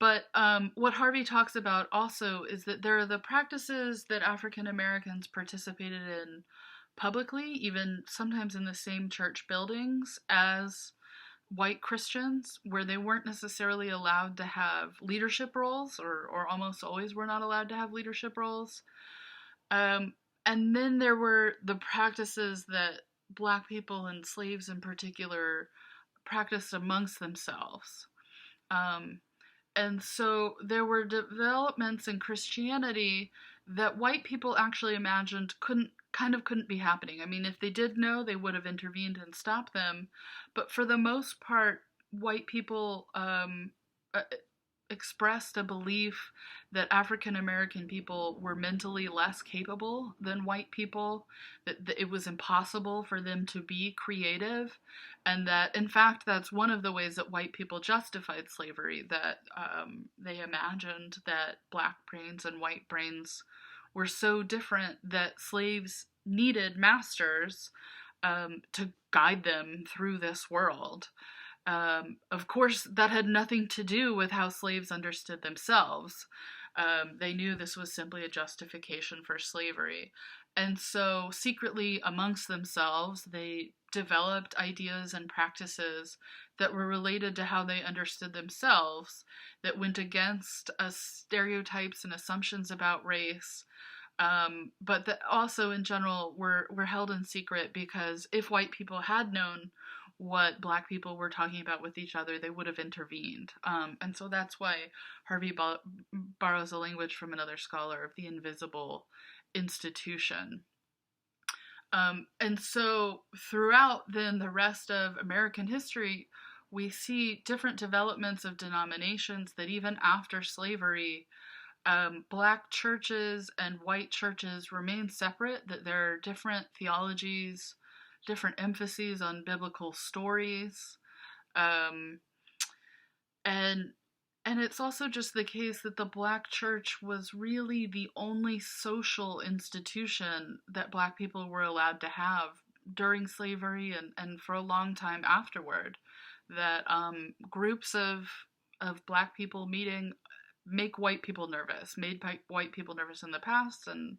But what Harvey talks about also is that there are the practices that African Americans participated in publicly, even sometimes in the same church buildings as white Christians, where they weren't necessarily allowed to have leadership roles, or almost always were not allowed to have leadership roles. Um, and then there were the practices that black people and slaves in particular practiced amongst themselves. Um, and so there were developments in Christianity that white people actually imagined couldn't be happening. I mean, if they did know, they would have intervened and stopped them. But for the most part, white people expressed a belief that African American people were mentally less capable than white people, that it was impossible for them to be creative, and that, in fact, that's one of the ways that white people justified slavery, that they imagined that black brains and white brains were so different that slaves needed masters to guide them through this world. Of course, that had nothing to do with how slaves understood themselves. They knew this was simply a justification for slavery. And so, secretly amongst themselves, they developed ideas and practices that were related to how they understood themselves, that went against stereotypes and assumptions about race, but that also, in general, were held in secret, because if white people had known what black people were talking about with each other, they would have intervened. And so that's why Harvey borrows a language from another scholar of the invisible institution. And so throughout then the rest of American history, we see different developments of denominations that even after slavery, black churches and white churches remain separate, that there are different theologies, different emphases on biblical stories. Um, and and it's also just the case that the black church was really the only social institution that black people were allowed to have during slavery, and for a long time afterward. That groups of black people meeting make white people nervous, made white people nervous in the past, and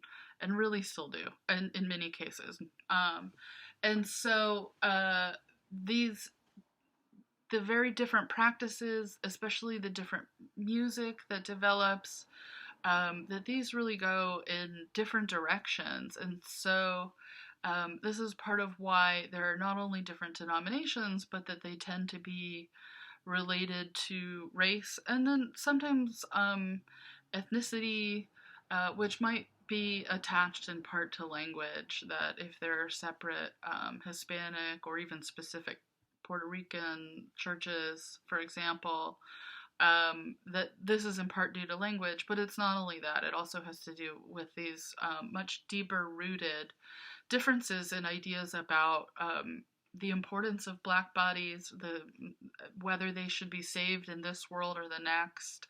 really still do in many cases. And so these the very different practices, especially the different music that develops, that these really go in different directions. And so this is part of why there are not only different denominations, but that they tend to be related to race, and then sometimes ethnicity, which might be attached in part to language, that if there are separate Hispanic or even specific Puerto Rican churches, for example, that this is in part due to language, but it's not only that. It also has to do with these much deeper rooted differences in ideas about the importance of black bodies, whether they should be saved in this world or the next.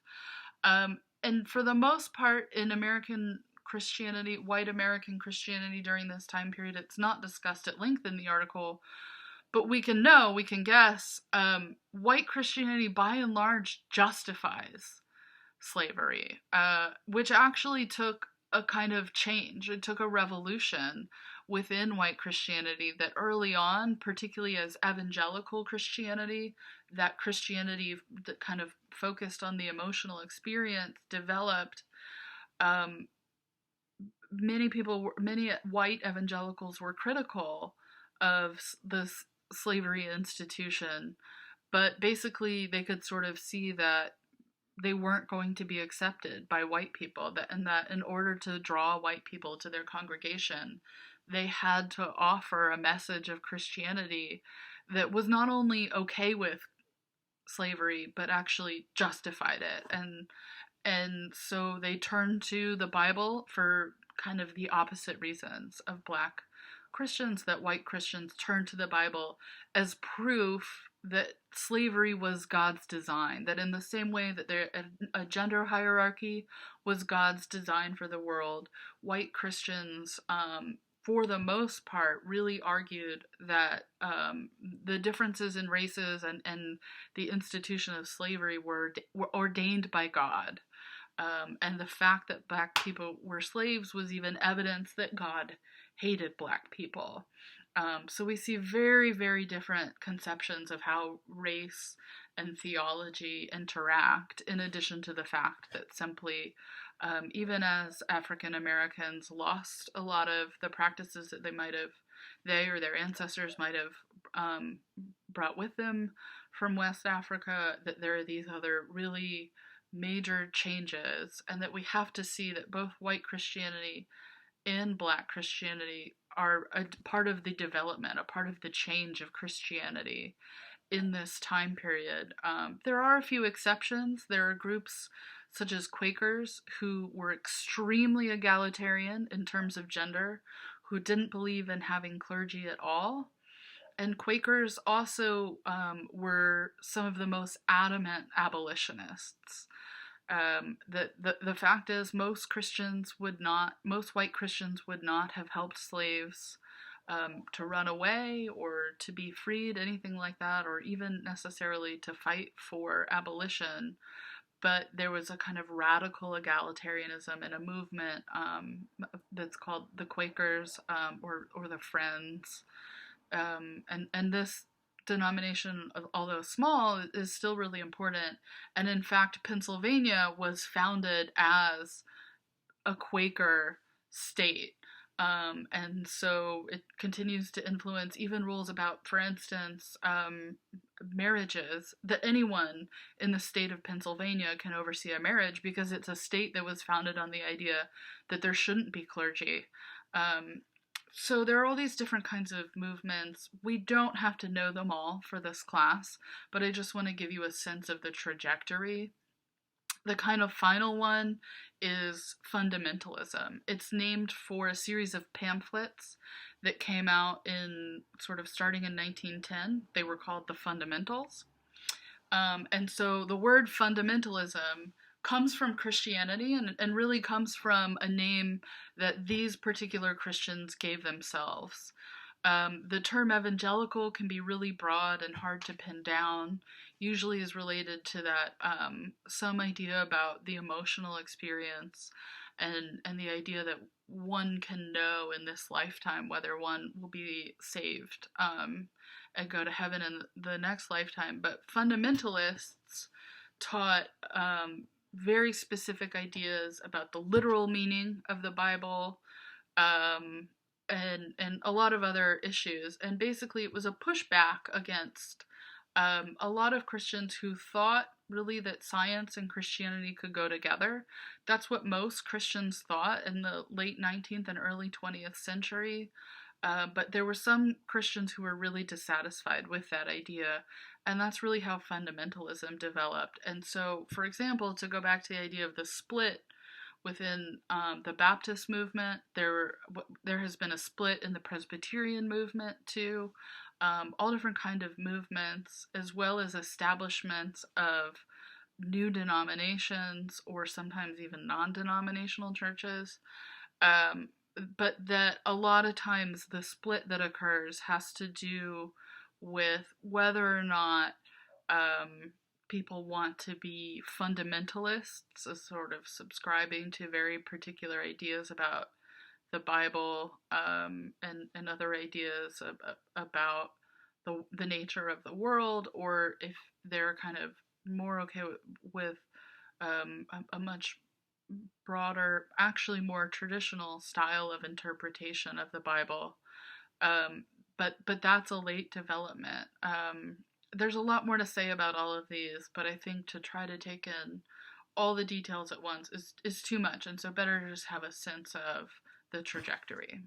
And for the most part, in American Christianity, white American Christianity during this time period, it's not discussed at length in the article, but we can guess, white Christianity by and large justifies slavery, which actually took a kind of change. It took a revolution within white Christianity, that early on, particularly as evangelical Christianity, that Christianity that kind of focused on the emotional experience, developed. Um, many white evangelicals were critical of this slavery institution, but basically they could sort of see that they weren't going to be accepted by white people, and that in order to draw white people to their congregation, they had to offer a message of Christianity that was not only okay with slavery, but actually justified it. And so they turned to the Bible for kind of the opposite reasons of black Christians, that white Christians turned to the Bible as proof that slavery was God's design, that in the same way that a gender hierarchy was God's design for the world, white Christians for the most part, really argued that the differences in races and the institution of slavery were ordained by God. And the fact that black people were slaves was even evidence that God hated black people. So we see very, very different conceptions of how race and theology interact, in addition to the fact that simply, even as African Americans lost a lot of the practices that they or their ancestors might have brought with them from West Africa, that there are these other really major changes, and that we have to see that both white Christianity and black Christianity are a part of the development, a part of the change of Christianity in this time period. There are a few exceptions. There are groups such as Quakers who were extremely egalitarian in terms of gender, who didn't believe in having clergy at all. And Quakers also were some of the most adamant abolitionists. The fact is, most white Christians would not have helped slaves to run away or to be freed, anything like that, or even necessarily to fight for abolition. But there was a kind of radical egalitarianism and a movement that's called the Quakers, or the Friends. And this denomination, although small, is still really important. And in fact, Pennsylvania was founded as a Quaker state. And so it continues to influence even rules about, for instance, marriages, that anyone in the state of Pennsylvania can oversee a marriage, because it's a state that was founded on the idea that there shouldn't be clergy. So there are all these different kinds of movements. We don't have to know them all for this class, but I just want to give you a sense of the trajectory. The kind of final one is fundamentalism. It's named for a series of pamphlets that came out in sort of starting in 1910. They were called the Fundamentals. And so the word fundamentalism comes from Christianity, and really comes from a name that these particular Christians gave themselves. The term evangelical can be really broad and hard to pin down, usually is related to that some idea about the emotional experience, and the idea that one can know in this lifetime whether one will be saved and go to heaven in the next lifetime. But fundamentalists taught very specific ideas about the literal meaning of the Bible, and a lot of other issues. And basically it was a pushback against a lot of Christians who thought really that science and Christianity could go together. That's what most Christians thought in the late 19th and early 20th century. But there were some Christians who were really dissatisfied with that idea, and that's really how fundamentalism developed. And so, for example, to go back to the idea of the split within the Baptist movement, there has been a split in the Presbyterian movement too. All different kind of movements, as well as establishments of new denominations, or sometimes even non-denominational churches. But that a lot of times the split that occurs has to do with whether or not people want to be fundamentalists, so sort of subscribing to very particular ideas about the Bible, and other ideas about the nature of the world, or if they're kind of more okay with a much broader, actually more traditional style of interpretation of the Bible. But that's a late development. There's a lot more to say about all of these, but I think to try to take in all the details at once is too much, and so better to just have a sense of the trajectory.